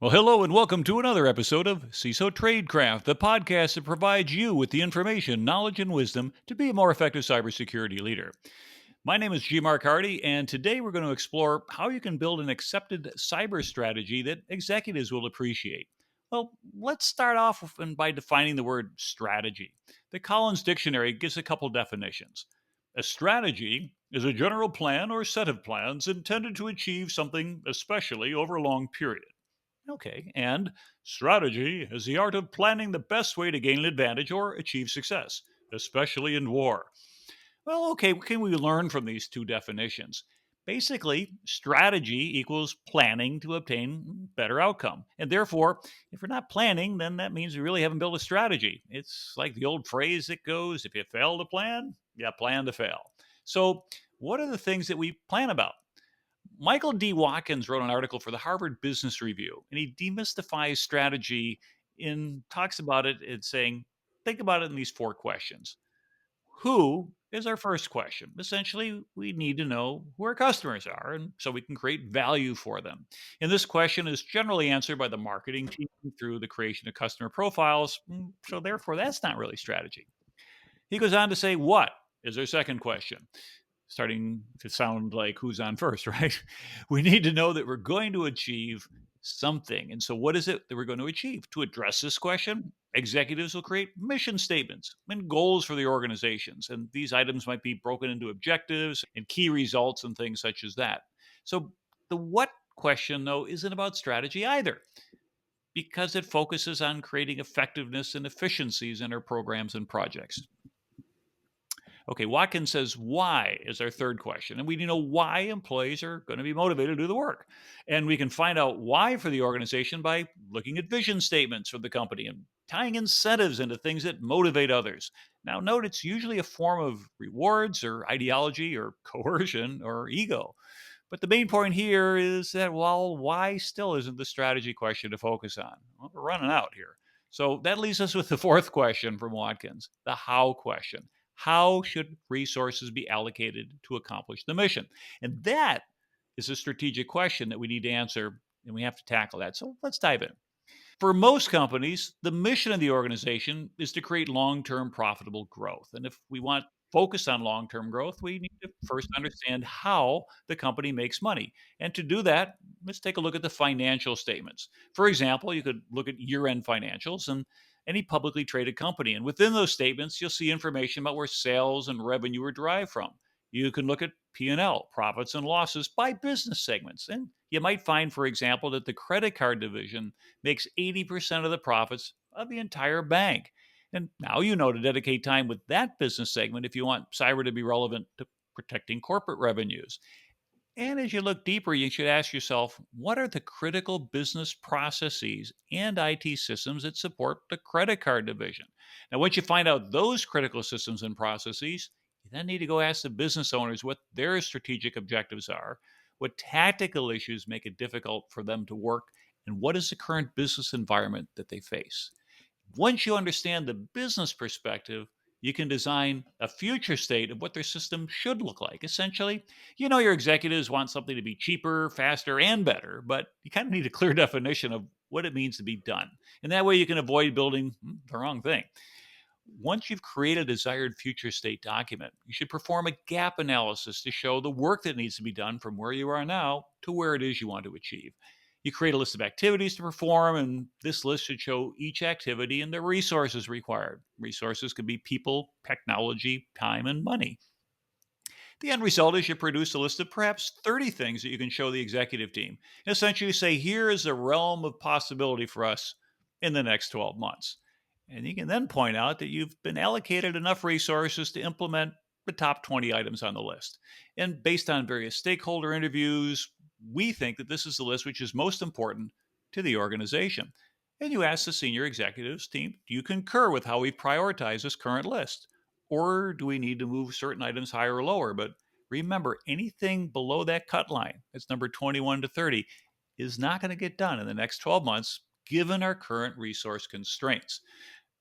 Well, hello and welcome to another episode of CISO Tradecraft, the podcast that provides you with the information, knowledge, and wisdom to be a more effective cybersecurity leader. My name is G. Mark Hardy, and today we're going to explore how you can build an accepted cyber strategy that executives will appreciate. Well, let's start off by defining the word strategy. The Collins Dictionary gives a couple definitions. A strategy is a general plan or set of plans intended to achieve something, especially over a long period. Okay. And strategy is the art of planning the best way to gain an advantage or achieve success, especially in war. Well, okay, what can we learn from these two definitions? Basically, strategy equals planning to obtain better outcome. And therefore, if we're not planning, then that means we really haven't built a strategy. It's like the old phrase that goes, if you fail to plan, you plan to fail. So, what are the things that we plan about? Michael D. Watkins wrote an article for the Harvard Business Review, and he demystifies strategy in talks about it and saying, think about it in these four questions. Who is our first question? Essentially, we need to know who our customers are, and so we can create value for them. And this question is generally answered by the marketing team through the creation of customer profiles. So therefore, that's not really strategy. He goes on to say, what is our second question? Starting to sound like who's on first, right? We need to know that we're going to achieve something. And so, what is it that we're going to achieve? To address this question, executives will create mission statements and goals for the organizations. And these items might be broken into objectives and key results and things such as that. So, the what question, though, isn't about strategy either because it focuses on creating effectiveness and efficiencies in our programs and projects. Okay, Watkins says why is our third question. And we need to know why employees are going to be motivated to do the work. And we can find out why for the organization by looking at vision statements for the company and tying incentives into things that motivate others. Now, note it's usually a form of rewards or ideology or coercion or ego. But the main point here is that, well, why still isn't the strategy question to focus on? Well, we're running out here. So that leaves us with the fourth question from Watkins, the how question. How should resources be allocated to accomplish the mission? And that is a strategic question that we need to answer, and we have to tackle that. So let's dive in. For most companies, the mission of the organization is to create long term profitable growth. And if we want focus on long term growth, we need to first understand how the company makes money. And to do that, let's take a look at the financial statements. For example, you could look at year end financials and any publicly traded company. And within those statements, you'll see information about where sales and revenue are derived from. You can look at P&L, profits and losses by business segments. And you might find, for example, that the credit card division makes 80% of the profits of the entire bank. And now you know to dedicate time with that business segment if you want cyber to be relevant to protecting corporate revenues. And as you look deeper, you should ask yourself what are the critical business processes and IT systems that support the credit card division? Now, once you find out those critical systems and processes, you then need to go ask the business owners what their strategic objectives are, what tactical issues make it difficult for them to work, and what is the current business environment that they face. Once you understand the business perspective, you can design a future state of what their system should look like. Essentially, you know, your executives want something to be cheaper, faster, and better, but you kind of need a clear definition of what it means to be done. And that way you can avoid building the wrong thing. Once you've created a desired future state document, you should perform a gap analysis to show the work that needs to be done from where you are now to where it is you want to achieve. You create a list of activities to perform, and this list should show each activity and the resources required. Resources could be people, technology, time, and money. The end result is you produce a list of perhaps 30 things that you can show the executive team. And essentially say, here is a realm of possibility for us in the next 12 months. And you can then point out that you've been allocated enough resources to implement the top 20 items on the list. And based on various stakeholder interviews, we think that this is the list which is most important to the organization. And you ask the senior executives team, do you concur with how we prioritize this current list? Or do we need to move certain items higher or lower? But remember, anything below that cut line, that's number 21 to 30, is not going to get done in the next 12 months, given our current resource constraints.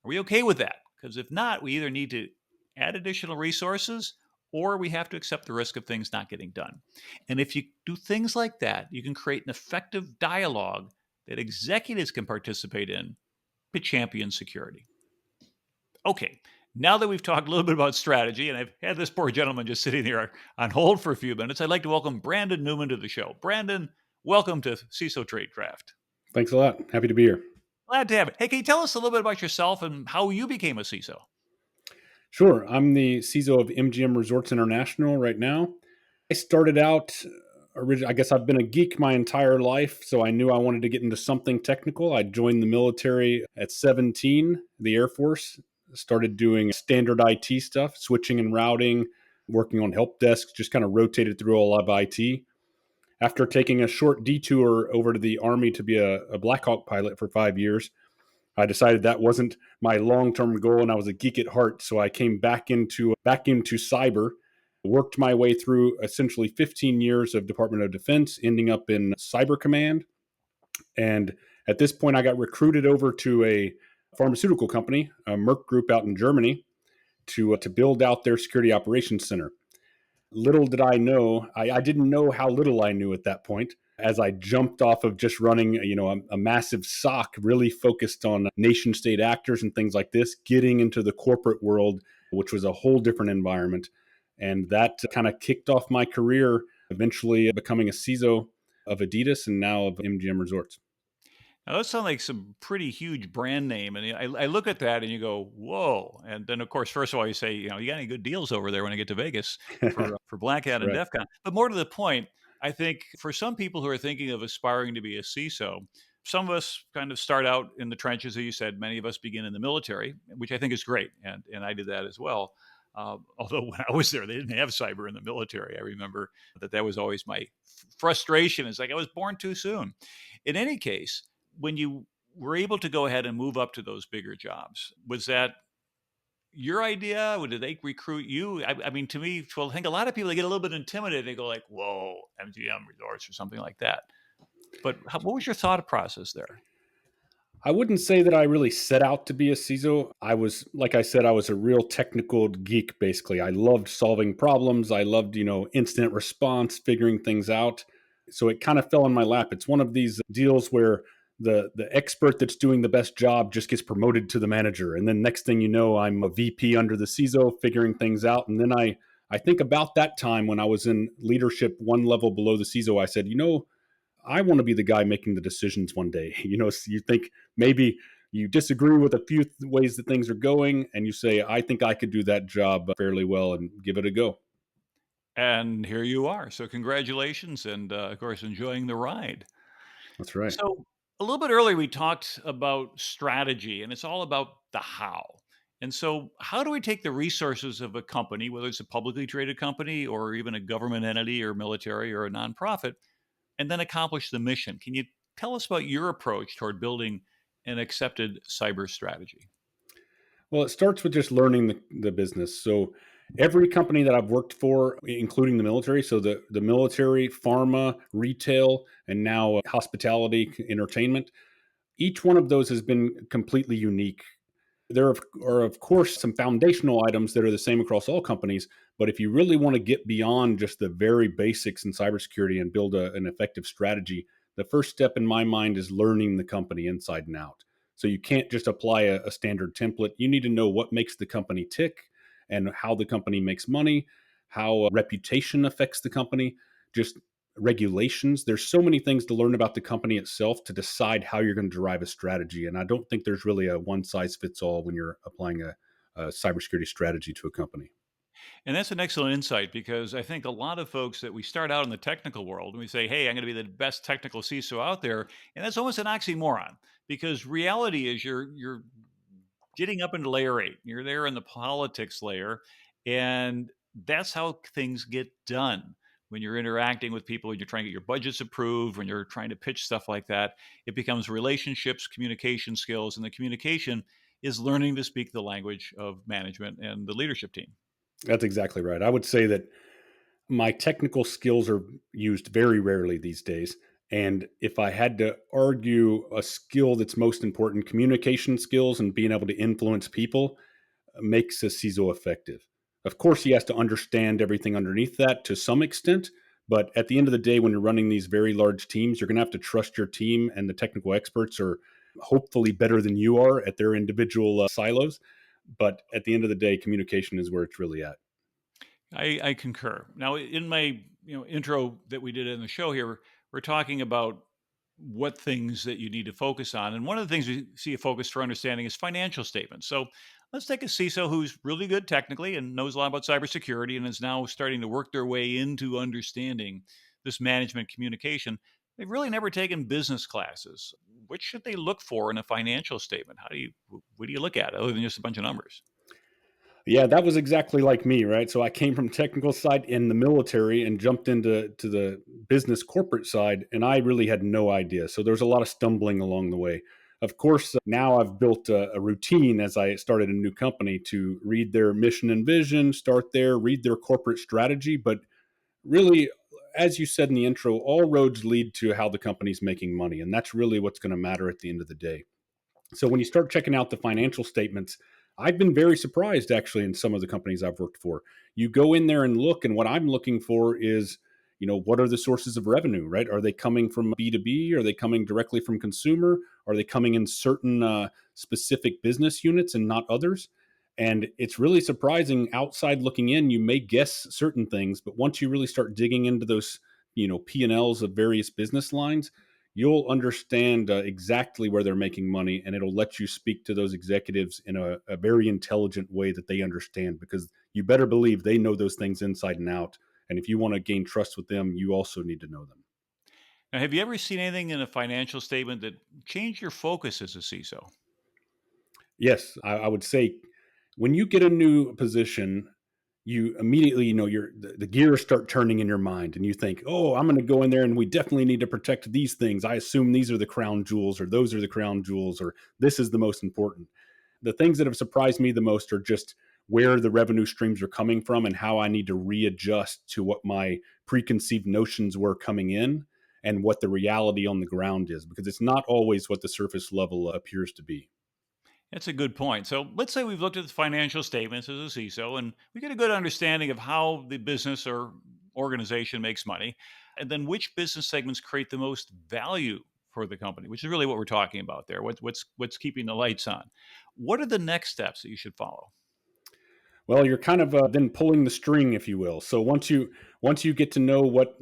Are we okay with that? Because if not, we either need to add additional resources or we have to accept the risk of things not getting done. And if you do things like that, you can create an effective dialogue that executives can participate in to champion security. Okay, now that we've talked a little bit about strategy, and I've had this poor gentleman just sitting here on hold for a few minutes, I'd like to welcome Branden Newman to the show. Branden, welcome to CISO Tradecraft. Thanks a lot. Happy to be here. Glad to have it. Hey, can you tell us a little bit about yourself and how you became a CISO? Sure. I'm the CISO of MGM Resorts International right now. I started out, I guess I've been a geek my entire life, so I knew I wanted to get into something technical. I joined the military at 17, the Air Force, started doing standard IT stuff, switching and routing, working on help desks, just kind of rotated through a lot of IT. After taking a short detour over to the Army to be a Black Hawk pilot for 5 years, I decided that wasn't my long-term goal, and I was a geek at heart. So I came back into cyber, worked my way through essentially 15 years of Department of Defense, ending up in Cyber Command. And at this point, I got recruited over to a pharmaceutical company, a Merck Group out in Germany, to build out their security operations center. Little did I know, I didn't know how little I knew at that point, as I jumped off of just running, a massive SOC really focused on nation state actors and things like this, getting into the corporate world, which was a whole different environment. And that kind of kicked off my career, eventually becoming a CISO of Adidas and now of MGM Resorts. Now, those sound like some pretty huge brand name. And I look at that and you go, whoa. And then, of course, first of all, you say, you got any good deals over there when I get to Vegas for Black Hat and Right. DEF CON? But more to the point, I think for some people who are thinking of aspiring to be a CISO, some of us kind of start out in the trenches, as you said. Many of us begin in the military, which I think is great. And I did that as well. Although when I was there, they didn't have cyber in the military. I remember that was always my frustration. It's like I was born too soon. In any case, when you were able to go ahead and move up to those bigger jobs, was that your idea? Or did they recruit you? I mean, to me, well, I think a lot of people, they get a little bit intimidated. They go like, whoa, MGM Resorts or something like that. But what was your thought process there? I wouldn't say that I really set out to be a CISO. Like I said, I was a real technical geek, basically. I loved solving problems. I loved, incident response, figuring things out. So it kind of fell in my lap. It's one of these deals where the expert that's doing the best job just gets promoted to the manager. And then next thing you know, I'm a VP under the CISO figuring things out. And then I think about that time when I was in leadership one level below the CISO, I said, I want to be the guy making the decisions one day. So you think maybe you disagree with a few ways that things are going, and you say, I think I could do that job fairly well and give it a go. And here you are. So congratulations, and of course, enjoying the ride. That's right. So a little bit earlier, we talked about strategy, and it's all about the how. And so, how do we take the resources of a company, whether it's a publicly traded company or even a government entity or military or a nonprofit, and then accomplish the mission? Can you tell us about your approach toward building an accepted cyber strategy? Well, it starts with just learning the business. So every company that I've worked for, including the military, so the military, pharma, retail, and now hospitality, entertainment, each one of those has been completely unique. There are, of course, some foundational items that are the same across all companies. But if you really want to get beyond just the very basics in cybersecurity and build an effective strategy, the first step in my mind is learning the company inside and out. So you can't just apply a standard template. You need to know what makes the company tick and how the company makes money, how reputation affects the company, just regulations. There's so many things to learn about the company itself to decide how you're going to derive a strategy. And I don't think there's really a one size fits all when you're applying a cybersecurity strategy to a company. And that's an excellent insight because I think a lot of folks that we start out in the technical world and we say, hey, I'm going to be the best technical CISO out there. And that's almost an oxymoron because reality is you're getting up into layer 8. You're there in the politics layer. And that's how things get done. When you're interacting with people, when you're trying to get your budgets approved, when you're trying to pitch stuff like that, it becomes relationships, communication skills, and the communication is learning to speak the language of management and the leadership team. That's exactly right. I would say that my technical skills are used very rarely these days. And if I had to argue a skill that's most important, communication skills and being able to influence people makes a CISO effective. Of course, he has to understand everything underneath that to some extent, But at the end of the day, when you're running these very large teams, you're going to have to trust your team, and the technical experts are hopefully better than you are at their individual silos. But at the end of the day, communication is where it's really at. I concur. Now, in my intro that we did in the show here, we're talking about what things that you need to focus on, and one of the things we see a focus for understanding is financial statements. So let's take a CISO who's really good technically and knows a lot about cybersecurity and is now starting to work their way into understanding this management communication. They've really never taken business classes. What should they look for in a financial statement? What do you look at other than just a bunch of numbers? Yeah, that was exactly like me, right? So I came from technical side in the military and jumped into the business corporate side, and I really had no idea. So there's a lot of stumbling along the way. Of course, now I've built a routine as I started a new company to read their mission and vision, start there, read their corporate strategy. But really, as you said in the intro, all roads lead to how the company's making money. And that's really what's going to matter at the end of the day. So when you start checking out the financial statements, I've been very surprised actually in some of the companies I've worked for. You go in there and look, and what I'm looking for is, what are the sources of revenue, right? Are they coming from B2B? Are they coming directly from consumer? Are they coming in certain specific business units and not others? And it's really surprising outside looking in, you may guess certain things, but once you really start digging into those, P&Ls of various business lines, you'll understand exactly where they're making money, and it'll let you speak to those executives in a very intelligent way that they understand, because you better believe they know those things inside and out. And if you want to gain trust with them, you also need to know them. Now, have you ever seen anything in a financial statement that changed your focus as a CISO? Yes, I would say when you get a new position, you immediately, the gears start turning in your mind, and you think, oh, I'm going to go in there and we definitely need to protect these things. I assume these are the crown jewels, or those are the crown jewels, or this is the most important. The things that have surprised me the most are just where the revenue streams are coming from and how I need to readjust to what my preconceived notions were coming in and what the reality on the ground is, because it's not always what the surface level appears to be. That's a good point. So let's say we've looked at the financial statements as a CISO and we get a good understanding of how the business or organization makes money, and then which business segments create the most value for the company, which is really what we're talking about there. What's keeping the lights on? What are the next steps that you should follow? Well, you're kind of then pulling the string, if you will. So once you get to know what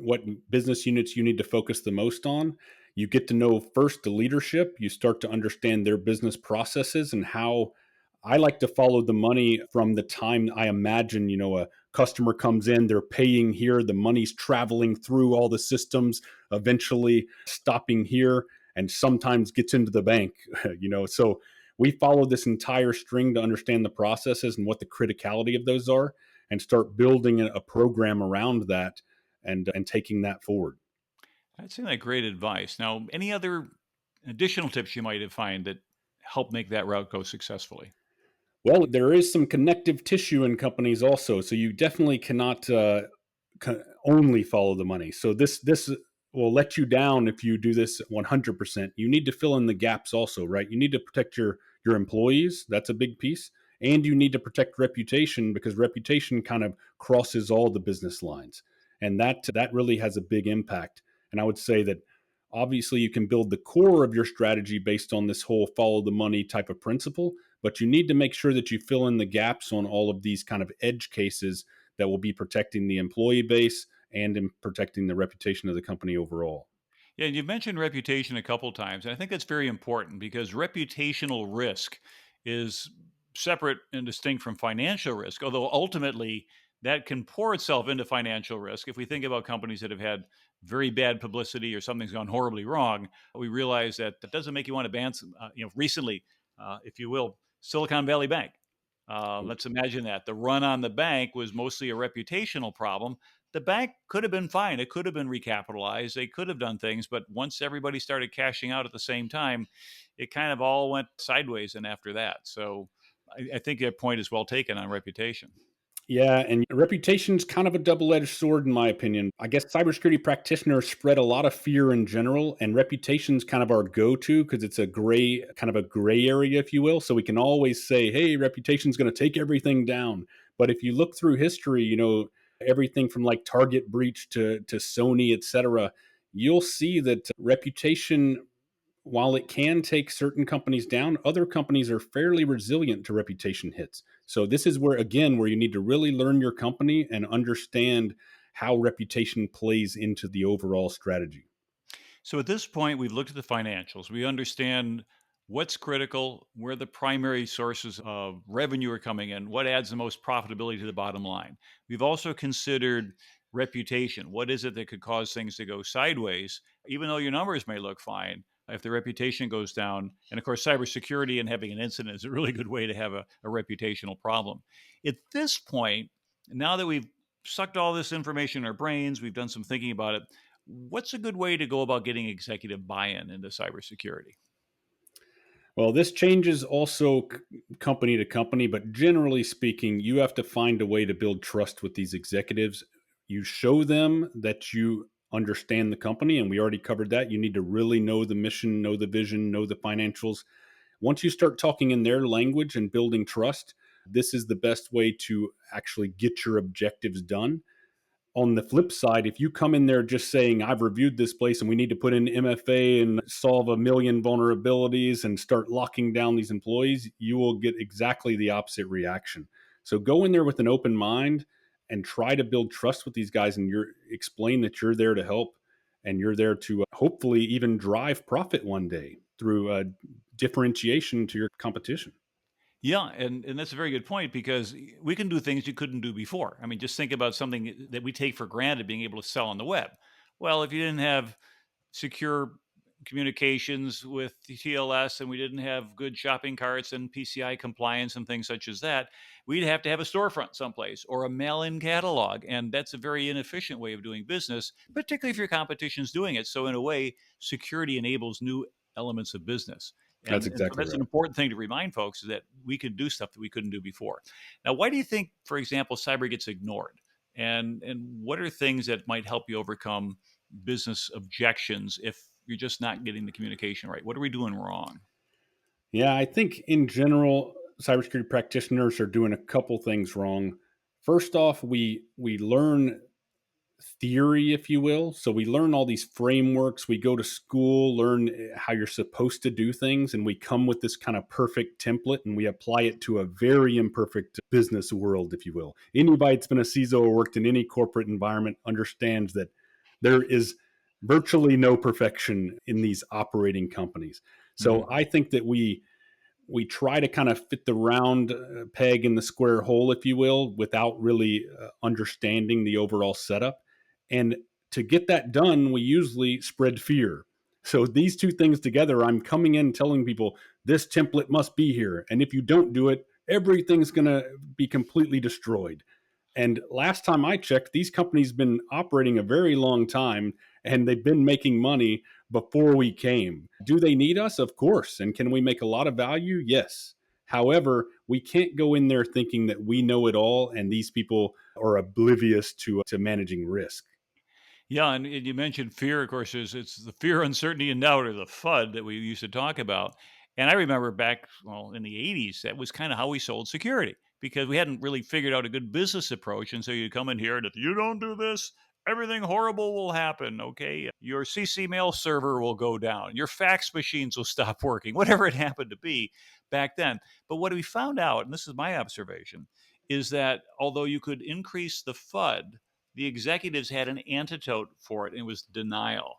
business units you need to focus the most on, you get to know first the leadership. You start to understand their business processes and how. I like to follow the money from the time I imagine, a customer comes in, they're paying here, the money's traveling through all the systems, eventually stopping here, and sometimes gets into the bank. So we follow this entire string to understand the processes and what the criticality of those are, and start building a program around that, and taking that forward. That seems like great advice. Now, any other additional tips you might have find that help make that route go successfully? Well, there is some connective tissue in companies also, so you definitely cannot only follow the money. So this will let you down if you do this 100%. You need to fill in the gaps also, right? You need to protect your employees. That's a big piece. And you need to protect reputation, because reputation kind of crosses all the business lines. And that really has a big impact. And I would say that obviously you can build the core of your strategy based on this whole follow the money type of principle, but you need to make sure that you fill in the gaps on all of these kind of edge cases that will be protecting the employee base and in protecting the reputation of the company overall. Yeah, you've mentioned reputation a couple times, and I think that's very important because reputational risk is separate and distinct from financial risk, although ultimately that can pour itself into financial risk. If we think about companies that have had very bad publicity or something's gone horribly wrong, we realize that that doesn't make you want to ban. Recently, if you will, Silicon Valley Bank. Let's imagine that the run on the bank was mostly a reputational problem. The bank could have been fine. It could have been recapitalized. They could have done things, but once everybody started cashing out at the same time, it kind of all went sideways. And after that, so I think that point is well taken on reputation. Yeah, and reputation's kind of a double-edged sword in my opinion. I guess cybersecurity practitioners spread a lot of fear in general, and reputation's kind of our go-to because it's kind of a gray area, if you will. So we can always say, "Hey, reputation's going to take everything down." But if you look through history, everything from like Target breach to Sony, etc., you'll see that reputation, while it can take certain companies down, other companies are fairly resilient to reputation hits. So this is where, again, where you need to really learn your company and understand how reputation plays into the overall strategy. So at this point, we've looked at the financials. We understand what's critical, where the primary sources of revenue are coming in, what adds the most profitability to the bottom line. We've also considered reputation. What is it that could cause things to go sideways, even though your numbers may look fine? If the reputation goes down, and of course, cybersecurity and having an incident is a really good way to have a reputational problem. At this point, now that we've sucked all this information in our brains, we've done some thinking about it. What's a good way to go about getting executive buy-in into cybersecurity? Well, this changes also company to company, but generally speaking, you have to find a way to build trust with these executives. You show them that you understand the company, and we already covered that. You need to really know the mission, know the vision, know the financials. Once you start talking in their language and building trust, this is the best way to actually get your objectives done. On the flip side, if you come in there just saying, I've reviewed this place and we need to put in MFA and solve a million vulnerabilities and start locking down these employees, you will get exactly the opposite reaction. So go in there with an open mind and try to build trust with these guys, and you're explain that you're there to help and you're there to hopefully even drive profit one day through differentiation to your competition. Yeah, and that's a very good point because we can do things you couldn't do before. I mean, just think about something that we take for granted being able to sell on the web. Well, if you didn't have secure communications with the TLS and we didn't have good shopping carts and PCI compliance and things such as that, we'd have to have a storefront someplace or a mail-in catalog, and that's a very inefficient way of doing business, particularly if your competition's doing it. So in a way, security enables new elements of business. That's And so exactly that's an right. important thing to remind folks is that we can do stuff that we couldn't do before. Now, why do you think, for example, cyber gets ignored? And what are things that might help you overcome business objections if you're just not getting the communication right? What are we doing wrong? Yeah, I think in general, cybersecurity practitioners are doing a couple things wrong. First off, we learn theory, if you will. So we learn all these frameworks. We go to school, learn how you're supposed to do things, and we come with this kind of perfect template and we apply it to a very imperfect business world, if you will. Anybody that's been a CISO or worked in any corporate environment understands that there is virtually no perfection in these operating companies. So Mhm. I think that we try to kind of fit the round peg in the square hole, if you will, without really understanding the overall setup. And to get that done, we usually spread fear. So these two things together, I'm coming in telling people this template must be here. And if you don't do it, everything's going to be completely destroyed. And last time I checked, these companies been operating a very long time and they've been making money before we came. Do they need us? Of course. And can we make a lot of value? Yes. However, we can't go in there thinking that we know it all and these people are oblivious to managing risk. Yeah, and you mentioned fear. Of course, it's the fear, uncertainty, and doubt, or the FUD that we used to talk about. And I remember back, well, in the '80s, that was kind of how we sold security because we hadn't really figured out a good business approach. And so you come in here and if you don't do this, everything horrible will happen. Okay, your CC mail server will go down, your fax machines will stop working, whatever it happened to be back then. But what we found out, and this is my observation, is that although you could increase the FUD, the executives had an antidote for it, and it was denial.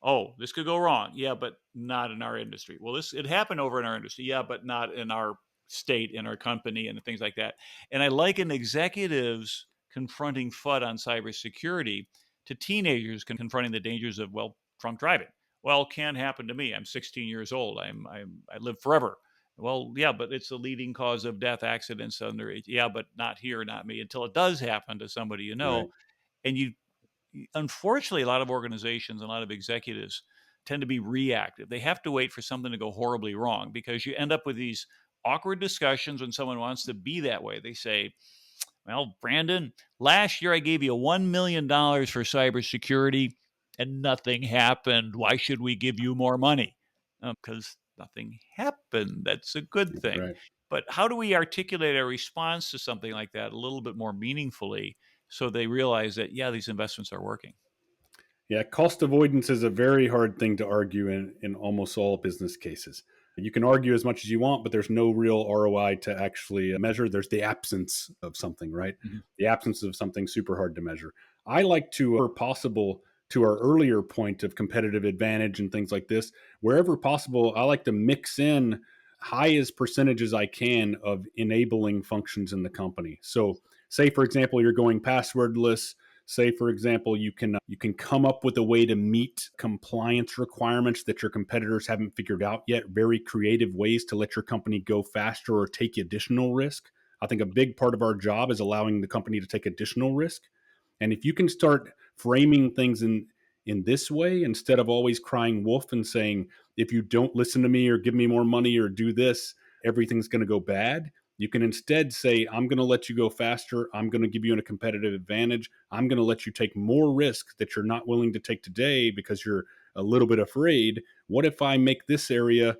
Oh, this could go wrong. Yeah, but not in our industry. Well, this it happened over in our industry. Yeah, but not in our state, in our company, and things like that. And I liken executives confronting FUD on cybersecurity to teenagers confronting the dangers of drunk driving. Well, can't happen to me. I'm 16 years old. I live forever. Well, yeah, but it's the leading cause of death, accidents under age. Yeah, but not here, not me. Until it does happen to somebody you know, Right. and you unfortunately, a lot of organizations and a lot of executives tend to be reactive. They have to wait for something to go horribly wrong because you end up with these awkward discussions when someone wants to be that way. They say, well, Brandon, last year I gave you $1 million for cybersecurity and nothing happened. Why should we give you more money? Because nothing happened. That's a good thing. Right. But how do we articulate a response to something like that a little bit more meaningfully so they realize that, yeah, these investments are working. Yeah, cost avoidance is a very hard thing to argue in almost all business cases. You can argue as much as you want, but there's no real ROI to actually measure. There's the absence of something, right? Mhm. The absence of something super hard to measure. I like to, wherever possible, to our earlier point of competitive advantage and things like this, wherever possible, I like to mix in highest percentages I can of enabling functions in the company. So, say for example, you're going passwordless. Say for example, you can come up with a way to meet compliance requirements that your competitors haven't figured out yet, very creative ways to let your company go faster or take additional risk. I think a big part of our job is allowing the company to take additional risk. And if you can start framing things in this way, instead of always crying wolf and saying, if you don't listen to me or give me more money or do this, everything's going to go bad. You can instead say, I'm going to let you go faster. I'm going to give you a competitive advantage. I'm going to let you take more risk that you're not willing to take today because you're a little bit afraid. What if I make this area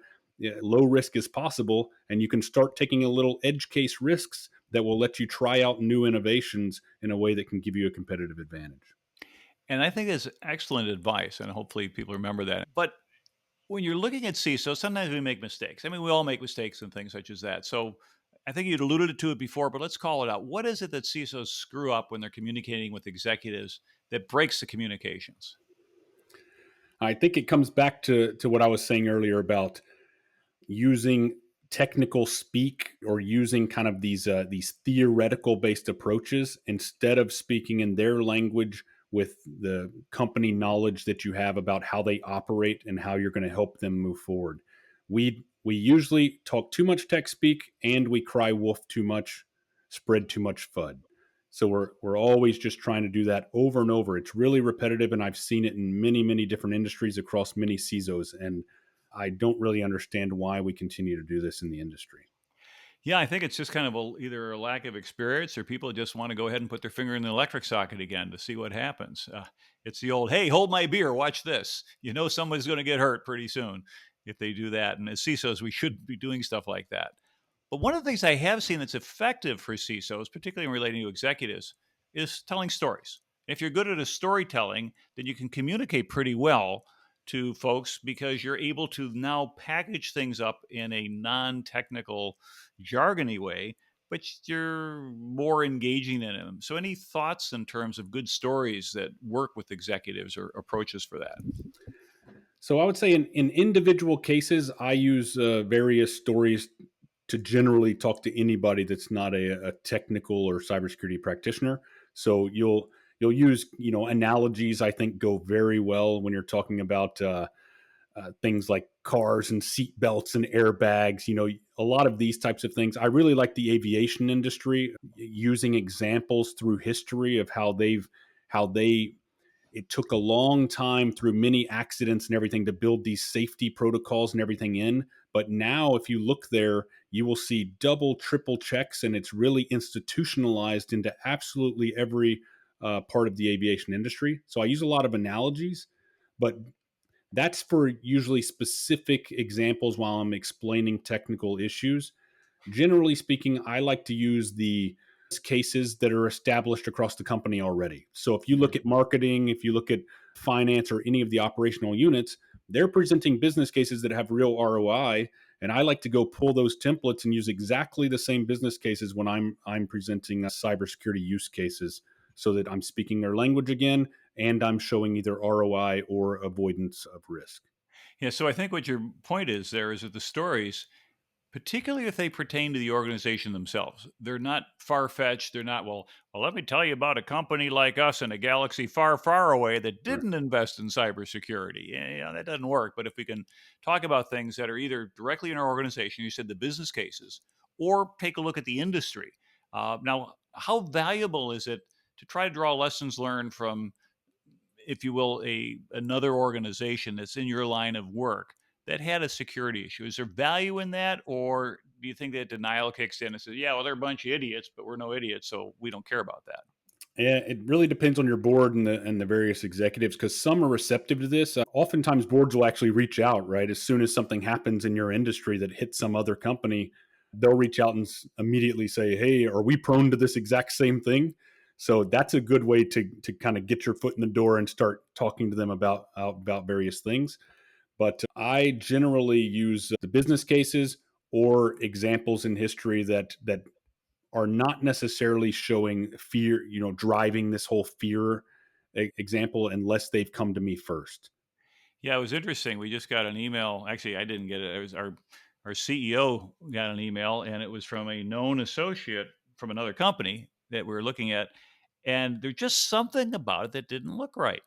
low risk as possible? And you can start taking a little edge case risks that will let you try out new innovations in a way that can give you a competitive advantage. And I think that's excellent advice, and hopefully people remember that. But when you're looking at CISO, sometimes we make mistakes. I mean, we all make mistakes and things such as that. So I think you'd alluded to it before, but let's call it out. What is it that CISOs screw up when they're communicating with executives that breaks the communications? I think it comes back to what I was saying earlier about using technical speak or using kind of these theoretical based approaches instead of speaking in their language with the company knowledge that you have about how they operate and how you're going to help them move forward. We usually talk too much tech speak and we cry wolf too much, spread too much FUD. So we're always just trying to do that over and over. It's really repetitive, and I've seen it in many different industries across many CISOs. And I don't really understand why we continue to do this in the industry. Yeah, I think it's just kind of either a lack of experience or people just want to go ahead and put their finger in the electric socket again to see what happens. It's the old, hey, hold my beer, watch this. You know, somebody's going to get hurt pretty soon if they do that. And as CISOs, we should be doing stuff like that. But one of the things I have seen that's effective for CISOs, particularly in relating to executives, is telling stories. If you're good at a storytelling, then you can communicate pretty well to folks because you're able to now package things up in a non-technical, jargony way, but you're more engaging in them. So, any thoughts in terms of good stories that work with executives or approaches for that? So I would say in individual cases, I use various stories to generally talk to anybody that's not a technical or cybersecurity practitioner. So you'll use analogies. I think go very well when you're talking about things like cars and seat belts and airbags. A lot of these types of things. I really like the aviation industry using examples through history of how they it took a long time through many accidents and everything to build these safety protocols and everything in. But now, if you look there, you will see double, triple checks, and it's really institutionalized into absolutely every part of the aviation industry. So I use a lot of analogies, but that's for usually specific examples while I'm explaining technical issues. Generally speaking, I like to use the cases that are established across the company already. So if you look at marketing, if you look at finance or any of the operational units, they're presenting business cases that have real ROI. And I like to go pull those templates and use exactly the same business cases when I'm presenting cybersecurity use cases so that I'm speaking their language again and I'm showing either ROI or avoidance of risk. Yeah, so I think what your point is there is that the stories, particularly if they pertain to the organization themselves, they're not far fetched. They're not, well, let me tell you about a company like us in a galaxy far, far away that Right. didn't invest in cybersecurity. Yeah, that doesn't work. But if we can talk about things that are either directly in our organization, you said the business cases, or take a look at the industry. Now, how valuable is it to try to draw lessons learned from, if you will, a another organization that's in your line of work that had a security issue? Is there value in that, or do you think that denial kicks in and says, "Yeah, well, they're a bunch of idiots, but we're no idiots, so we don't care about that"? Yeah, it really depends on your board and the various executives because some are receptive to this. Oftentimes, boards will actually reach out right as soon as something happens in your industry that hits some other company. They'll reach out and immediately say, "Hey, are we prone to this exact same thing?" So that's a good way to kind of get your foot in the door and start talking to them about various things. But I generally use the business cases or examples in history that are not necessarily showing fear, driving this whole fear example, unless they've come to me first. Yeah, it was interesting. We just got an email. Actually, I didn't get it. It was our CEO got an email, and it was from a known associate from another company that we were looking at, and there's just something about it that didn't look right.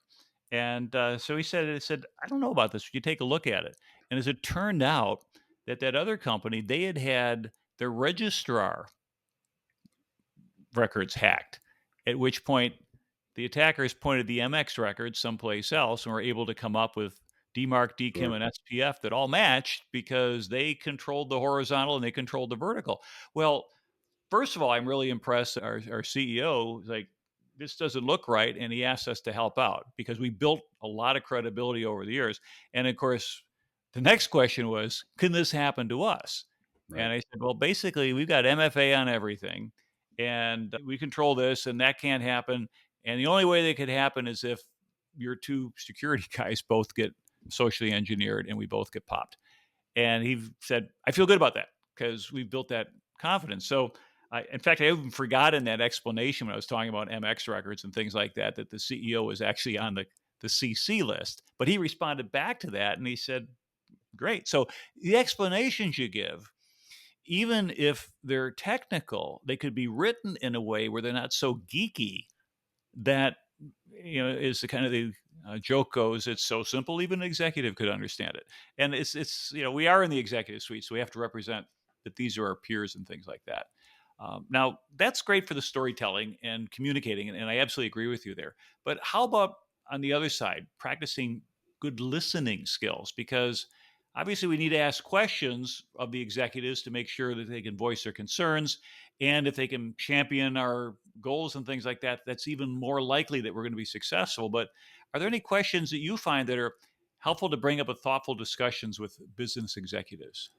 And so he said, I don't know about this. Would you take a look at it? And as it turned out, that other company, they had their registrar records hacked. At which point, the attackers pointed the MX records someplace else and were able to come up with DMARC, DKIM, Sure. and SPF that all matched because they controlled the horizontal and they controlled the vertical. Well, first of all, I'm really impressed. Our CEO is like, this doesn't look right. And he asked us to help out because we built a lot of credibility over the years. And of course, the next question was, can this happen to us? Right. And I said, well, basically, we've got MFA on everything and we control this, and that can't happen. And the only way that could happen is if your two security guys both get socially engineered and we both get popped. And he said, I feel good about that because we built that confidence. So, in fact, I even forgot in that explanation when I was talking about MX records and things like that, that the CEO was actually on the CC list. But he responded back to that and he said, great. So, the explanations you give, even if they're technical, they could be written in a way where they're not so geeky that is the kind of the joke goes, it's so simple even an executive could understand it. And it's we are in the executive suite, so we have to represent that these are our peers and things like that. Now that's great for the storytelling and communicating, and I absolutely agree with you there. But how about on the other side, practicing good listening skills? Because obviously we need to ask questions of the executives to make sure that they can voice their concerns, and if they can champion our goals and things like that, that's even more likely that we're going to be successful. But are there any questions that you find that are helpful to bring up a thoughtful discussions with business executives?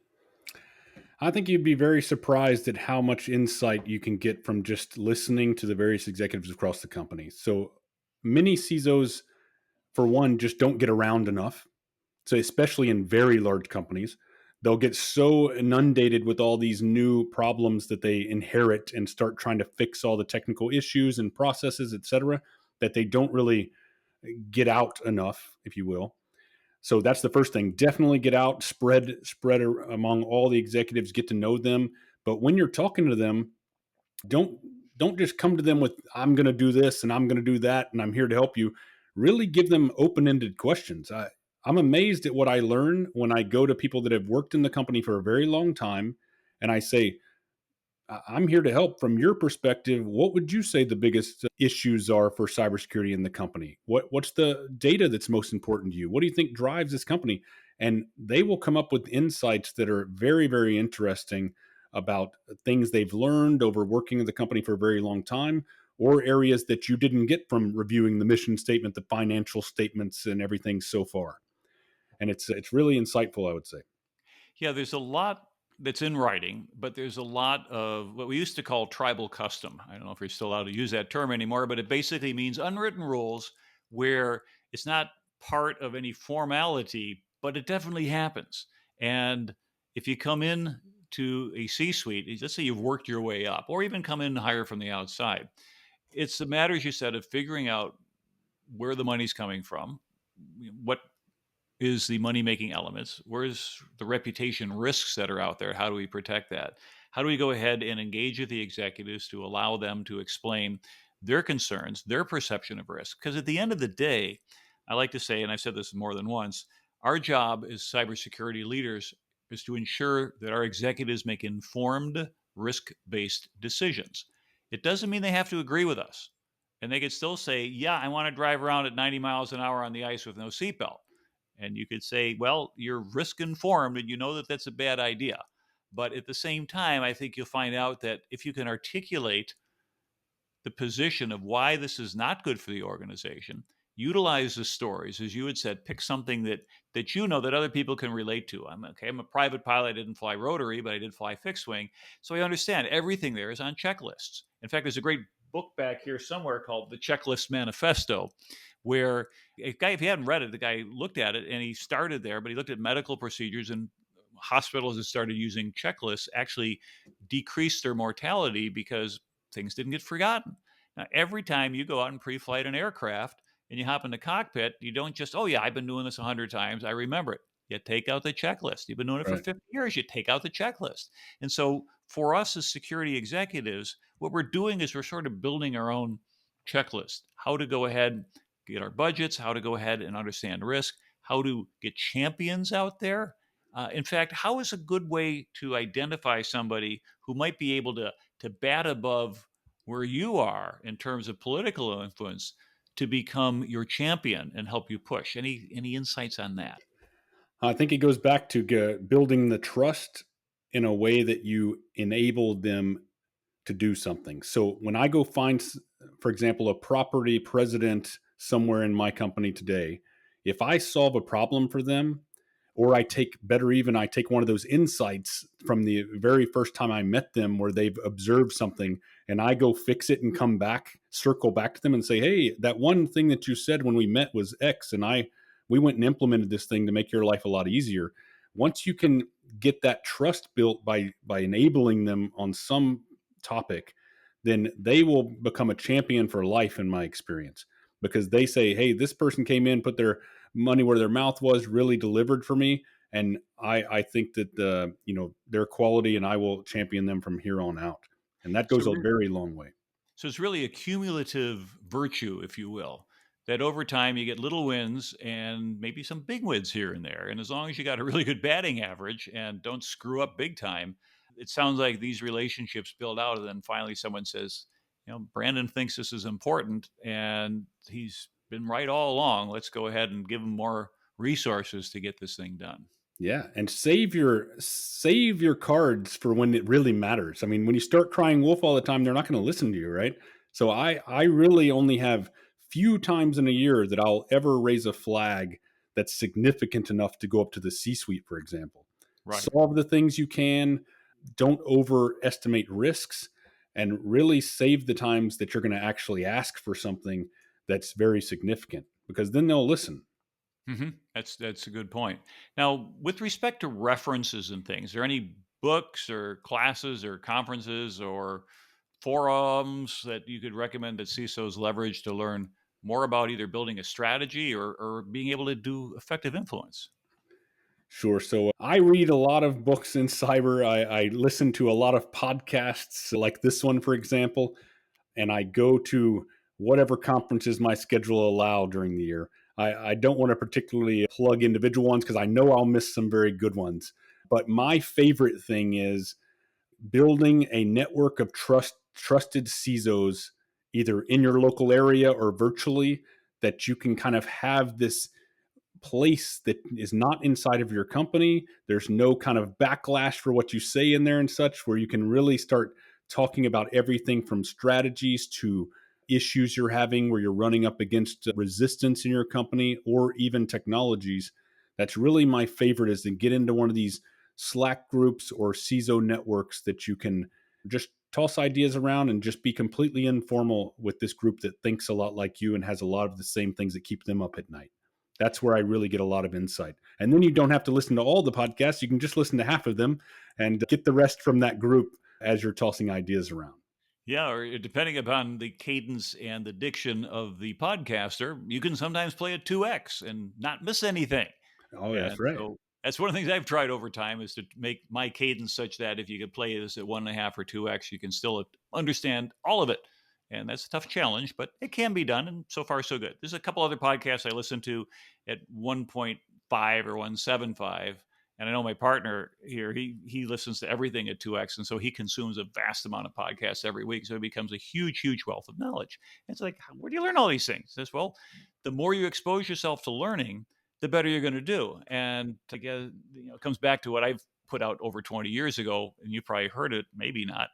I think you'd be very surprised at how much insight you can get from just listening to the various executives across the company. So many CISOs, for one, just don't get around enough. So, especially in very large companies, they'll get so inundated with all these new problems that they inherit and start trying to fix all the technical issues and processes, et cetera, that they don't really get out enough, if you will. So that's the first thing. Definitely get out, spread among all the executives, get to know them. But when you're talking to them, don't don't just come to them with I'm going to do this and I'm going to do that and I'm here to help you. Really give them open-ended questions. I'm amazed at what I learn when I go to people that have worked in the company for a very long time and I say, I'm here to help. From your perspective, what would you say the biggest issues are for cybersecurity in the company? What's the data that's most important to you? What do you think drives this company? And they will come up with insights that are very, very interesting about things they've learned over working in the company for a very long time, or areas that you didn't get from reviewing the mission statement, the financial statements, and everything so far. And it's really insightful, I would say. Yeah, there's a lot that's in writing, but there's a lot of what we used to call tribal custom. I don't know if you're still allowed to use that term anymore, but it basically means unwritten rules where it's not part of any formality, but it definitely happens. And if you come in to a C suite, let's say you've worked your way up, or even come in and hire from the outside, it's the matters you said of figuring out where the money's coming from, what is the money making elements? Where's the reputation risks that are out there? How do we protect that? How do we go ahead and engage with the executives to allow them to explain their concerns, their perception of risk? Because at the end of the day, I like to say, and I've said this more than once, our job as cybersecurity leaders is to ensure that our executives make informed, risk based decisions. It doesn't mean they have to agree with us. And they could still say, yeah, I want to drive around at 90 miles an hour on the ice with no seatbelt. And you could say, well, you're risk informed and you know that that's a bad idea. But at the same time, I think you'll find out that if you can articulate the position of why this is not good for the organization, utilize the stories, as you had said, pick something that you know that other people can relate to. I'm a private pilot. I didn't fly rotary, but I did fly fixed wing. So I understand everything there is on checklists. In fact, there's a great book back here somewhere called The Checklist Manifesto, where a guy, if you hadn't read it, the guy looked at it and he started there, but he looked at medical procedures and hospitals that started using checklists actually decreased their mortality because things didn't get forgotten. Now, every time you go out and pre-flight an aircraft and you hop in the cockpit, you don't just, oh yeah, I've been doing this 100 times, I remember it. You take out the checklist. You've been doing it for Right. 50 years, you take out the checklist. And so for us as security executives, what we're doing is we're sort of building our own checklist, how to go ahead, get our budgets, how to go ahead and understand risk, how to get champions out there. In fact, how is a good way to identify somebody who might be able to bat above where you are in terms of political influence to become your champion and help you push? Any insights on that? I think it goes back to building the trust in a way that you enable them to do something. So when I go find, for example, a property president somewhere in my company today, if I solve a problem for them, or I take better even, I take one of those insights from the very first time I met them where they've observed something and I go fix it and come back, circle back to them and say, hey, that one thing that you said when we met was X. And we went and implemented this thing to make your life a lot easier. Once you can get that trust built by enabling them on some topic, then they will become a champion for life in my experience because they say, hey, this person came in, put their money where their mouth was, really delivered for me. And I think that their quality and I will champion them from here on out. And that So goes a very long way. So it's really a cumulative virtue, if you will, that over time you get little wins and maybe some big wins here and there. And as long as you got a really good batting average and don't screw up big time, it sounds like these relationships build out. And then finally someone says, Branden thinks this is important and he's been right all along. Let's go ahead and give him more resources to get this thing done. Yeah, and save your cards for when it really matters. I mean, when you start crying wolf all the time, they're not going to listen to you, right? So I really only have few times in a year that I'll ever raise a flag that's significant enough to go up to the C-suite, for example. Right. Solve the things you can, don't overestimate risks, and really save the times that you're going to actually ask for something that's very significant because then they'll listen. That's a good point. Now, with respect to references and things, are there any books or classes or conferences or forums that you could recommend that CISOs leverage to learn more about either building a strategy or being able to do effective influence? Sure. So I read a lot of books in cyber. I listen to a lot of podcasts like this one, for example, and I go to whatever conferences my schedule allow during the year. I don't want to particularly plug individual ones because I know I'll miss some very good ones. But my favorite thing is building a network of trusted CISOs, either in your local area or virtually, that you can kind of have this place that is not inside of your company. There's no kind of backlash for what you say in there and such, where you can really start talking about everything from strategies to issues you're having where you're running up against resistance in your company or even technologies. That's really my favorite is to get into one of these Slack groups or CISO networks that you can just toss ideas around and just be completely informal with this group that thinks a lot like you and has a lot of the same things that keep them up at night. That's where I really get a lot of insight. And then you don't have to listen to all the podcasts. You can just listen to half of them and get the rest from that group as you're tossing ideas around. Yeah, or depending upon the cadence and the diction of the podcaster, you can sometimes play a 2x and not miss anything. Oh, that's And right. so that's one of the things I've tried over time is to make my cadence such that if you could play this at 1.5 or 2x, you can still understand all of it. And that's a tough challenge, but it can be done. And so far, so good. There's a couple other podcasts I listen to at 1.5 or 1.75. And I know my partner here, he listens to everything at 2x. And so he consumes a vast amount of podcasts every week. So it becomes a huge, huge wealth of knowledge. And it's like, where do you learn all these things? He says, well, the more you expose yourself to learning, the better you're going to do. And again, it comes back to what I've put out over 20 years ago, and you probably heard it, maybe not.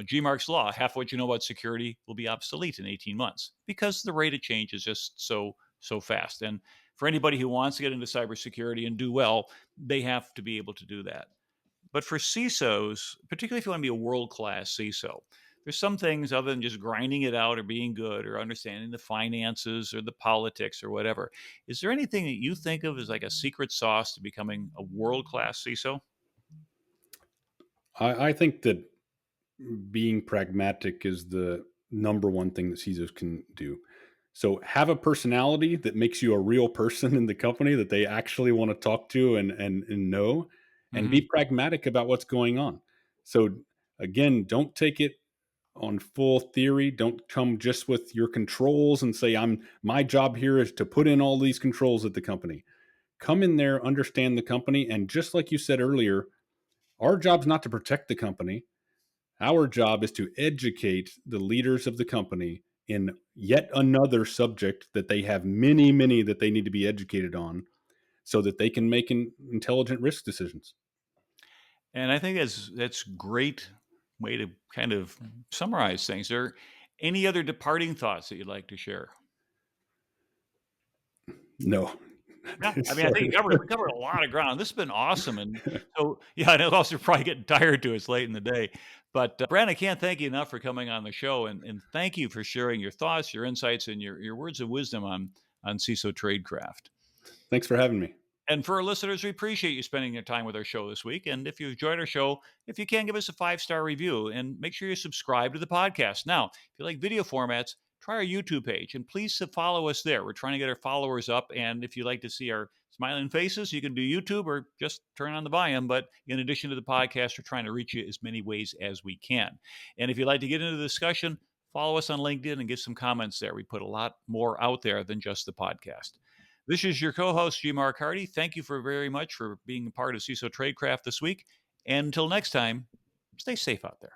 G. Mark's law: half what you know about security will be obsolete in 18 months because the rate of change is just so fast. And for anybody who wants to get into cybersecurity and do well, they have to be able to do that. But for CISOs, particularly if you want to be a world class CISO, there's some things other than just grinding it out or being good or understanding the finances or the politics or whatever. Is there anything that you think of as like a secret sauce to becoming a world class CISO? I think that being pragmatic is the number one thing that CISOs can do. So have a personality that makes you a real person in the company that they actually want to talk to and know, and Hmm. be pragmatic about what's going on. So again, don't take it on full theory. Don't come just with your controls and say, I'm my job here is to put in all these controls at the company. Come in there, understand the company, and just like you said earlier, our job's not to protect the company. Our job is to educate the leaders of the company in yet another subject that they have many, many that they need to be educated on so that they can make intelligent risk decisions. And I think that's great way to kind of summarize things. Are any other departing thoughts that you'd like to share? No. Yeah, I mean, I think Sorry. we covered a lot of ground. This has been awesome, and so yeah, I know also probably getting tired too. It's late in the day, but Brandon, I can't thank you enough for coming on the show, and thank you for sharing your thoughts, your insights, and your words of wisdom on CISO Tradecraft. Thanks for having me. And for our listeners, we appreciate you spending your time with our show this week. And if you enjoyed our show, if you can, give us a 5-star review and make sure you subscribe to the podcast. Now, if you like video formats, try our YouTube page and please follow us there. We're trying to get our followers up. And if you like to see our smiling faces, you can do YouTube or just turn on the volume. But in addition to the podcast, we're trying to reach you as many ways as we can. And if you'd like to get into the discussion, follow us on LinkedIn and get some comments there. We put a lot more out there than just the podcast. This is your co-host, G. Mark Hardy. Thank you for very much for being a part of CISO Tradecraft this week. And until next time, stay safe out there.